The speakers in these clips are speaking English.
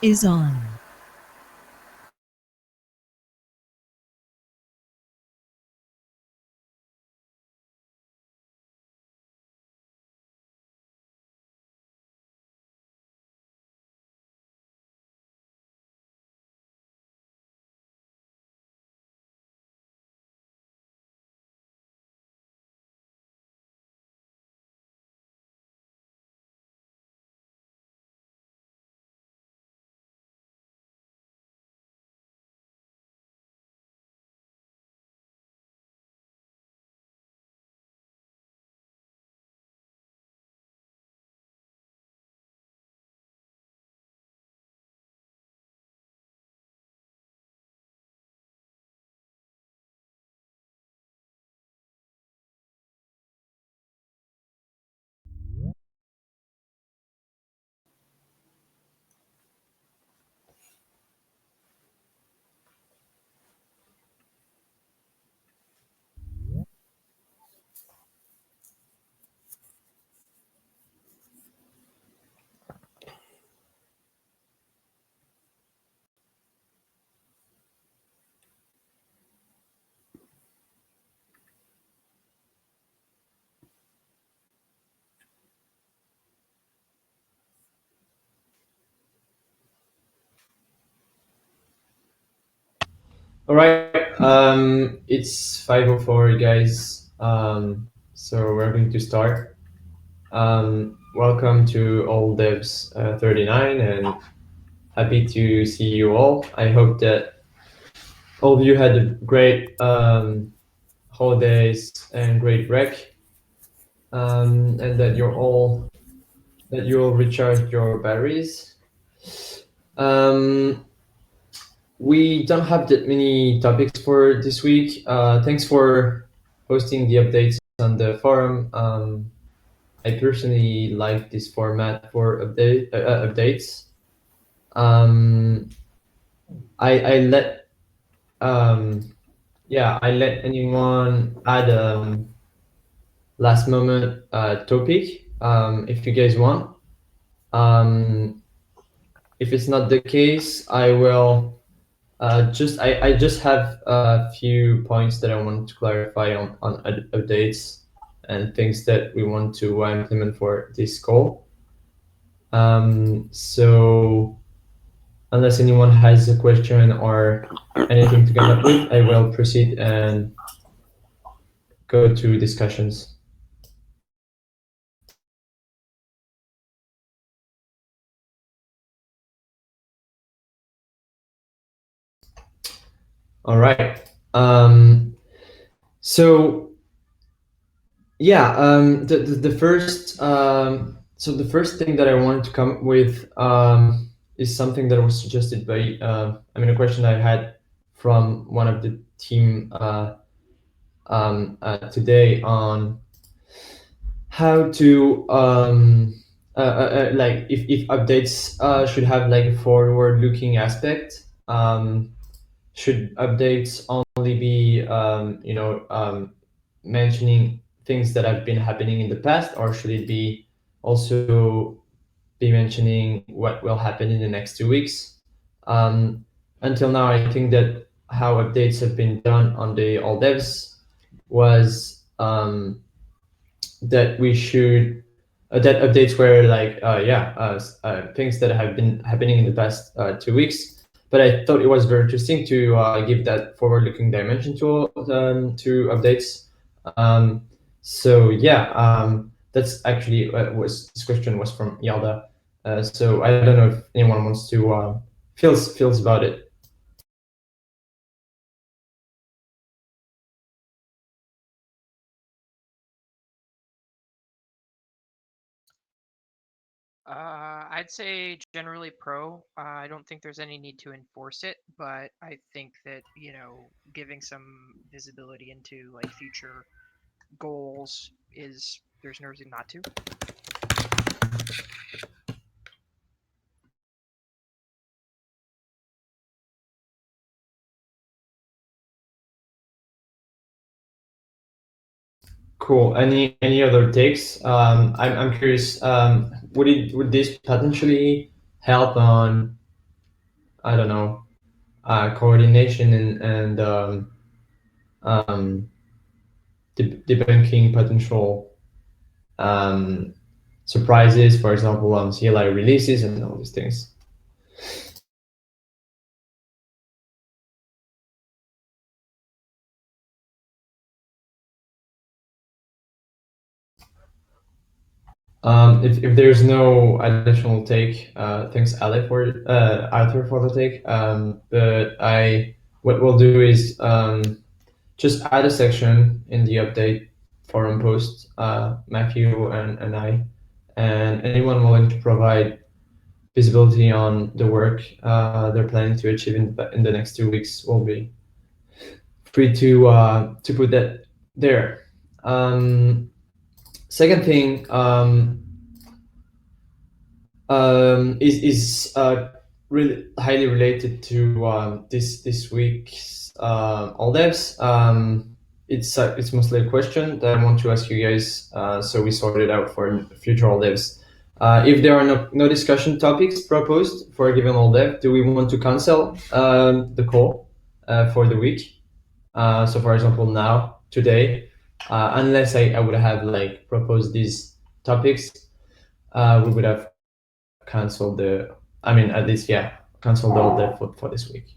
is on. All right. It's 5:04, guys. So we're going to start. Welcome to All Devs 39, and happy to see you all. I hope that all of you had a great holidays and great break, and that you all recharged your batteries. Um, we don't have that many topics for this week. Thanks for posting the updates on the forum. I personally like this format for updates. Um, I let I let anyone add last moment topic if you guys want. Um, if it's not the case, I will I just have a few points that I want to clarify on updates and things that we want to implement for this call. So unless anyone has a question or anything to come up with, I will proceed and go to discussions. All right. So the first the first thing that I wanted to come up with is something that was suggested by a question I had from one of the team today on how to like if updates should have like a forward looking aspect. Should updates only be mentioning things that have been happening in the past, or should it be also be mentioning what will happen in the next 2 weeks? um, until now I think that how updates have been done on the all devs was that we should that updates were like things that have been happening in the past 2 weeks. But I thought it was very interesting to give that forward-looking dimension to updates. um, that's actually was this question was from Yalda. So I don't know if anyone wants to feels about it. I'd say generally pro. I don't think there's any need to enforce it, but I think that, giving some visibility into like future goals is there's no reason not to. Cool. Any other takes? I'm curious. Would this potentially help on I don't know, coordination and debunking potential um, surprises, for example, on CLI releases and all these things. If there's no additional take, thanks Arthur for the take. But what we'll do is just add a section in the update forum post, Matthew and I, and anyone willing to provide visibility on the work they're planning to achieve in the next 2 weeks will be free to put that there. Second thing is really highly related to this week's all devs. It's mostly a question that I want to ask you guys, so we sort it out for future all devs. If there are no discussion topics proposed for a given all dev, do we want to cancel the call for the week? So for example, now, today, unless I would have like proposed these topics, we would have canceled at least, yeah, canceled all the for this week.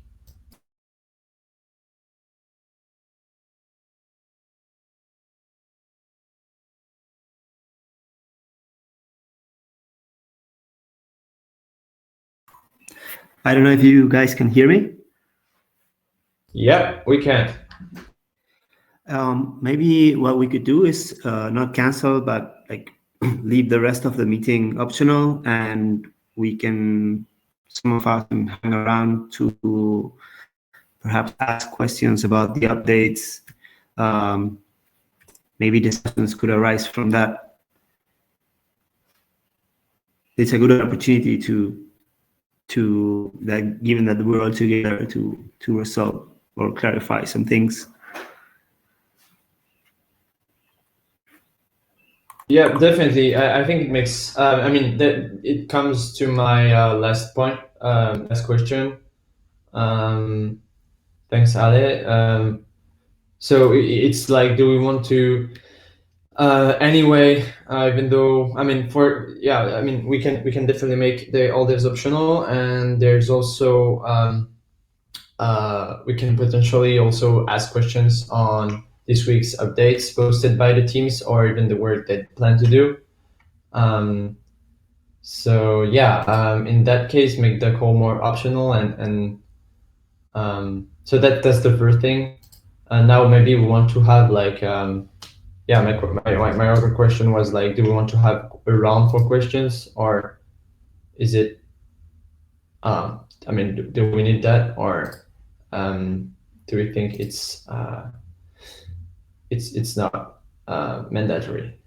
I don't know if you guys can hear me. Yeah, we can. Maybe what we could do is not cancel, but like leave the rest of the meeting optional, and we can, some of us can hang around to perhaps ask questions about the updates. Maybe discussions could arise from that. It's a good opportunity to that, given that we're all together, to resolve or clarify some things. Yeah, definitely. I think it makes. It comes to my last point, last question. Thanks, Ale. So it's like, do we want to? Anyway, even though we can definitely make all devs optional, and there's also we can potentially also ask questions on this week's updates posted by the teams or even the work they plan to do. So yeah, in that case, make the call more optional, and so that's the first thing. And now maybe we want to have like my other question was like, do we want to have a round for questions, or is it do we need that, or do we think it's not mandatory?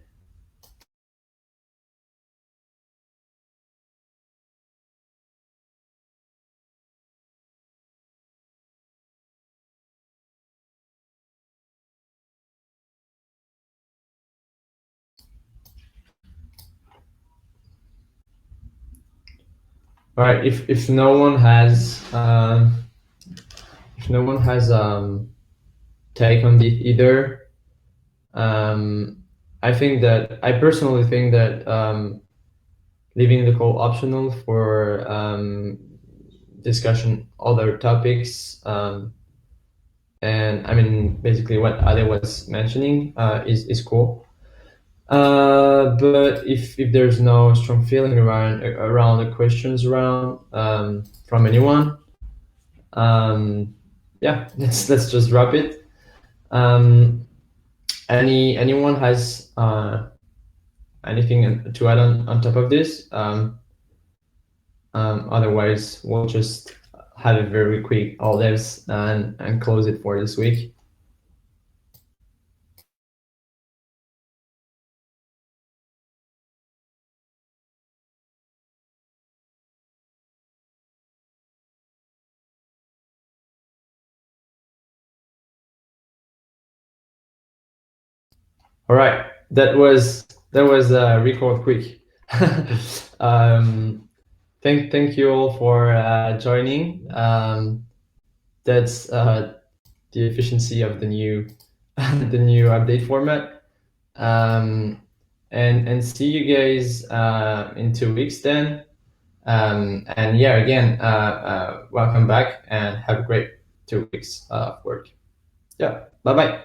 All right, if no one has take on this either, I personally think that leaving the call optional for discussion other topics, and I mean basically what Ale was mentioning is cool. But if there's no strong feeling around the questions around from anyone, yeah, let's just drop it. Anyone has anything to add on top of this? Otherwise, we'll just have a very quick all devs and close it for this week. All right, that was record quick. Thanks thank you all for joining. That's the efficiency of the new the new update format. And see you guys in 2 weeks then. And yeah, again, welcome back and have a great 2 weeks of work. Yeah, bye-bye.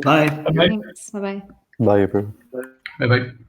Bye. Thanks. Bye-bye. Bye, everyone. Bye-bye.